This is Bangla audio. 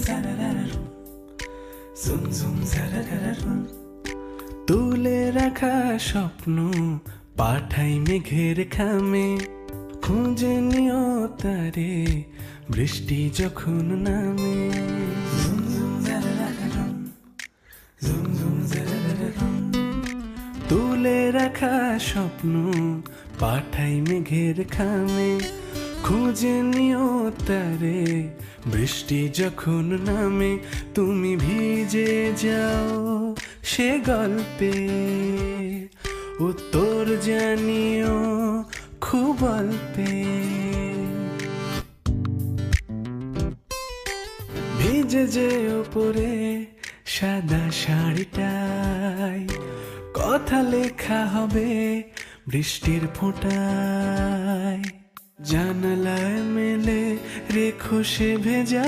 জারারারুম, জুম জুম জারারারুম। তুলে রাখা স্বপ্ন পাঠাই মেঘের খামে, খুঁজে নিও তারে বৃষ্টি যখন নামে। জুম জুম জারারারুম, জুম জুম জারারারুম। তুলে রাখা স্বপ্ন পাঠাই মেঘের খামে, খুঁজে নিও তারে বৃষ্টি যখন নামে। তুমি ভিজে যাও সে গল্পে, উত্তর জানিও খুব অল্পে। ভিজে যে ওপরে সাদা শাড়িটায়, কথা লেখা হবে বৃষ্টির ফোঁটায়। জানালায় মেলে রেখো সে ভেজা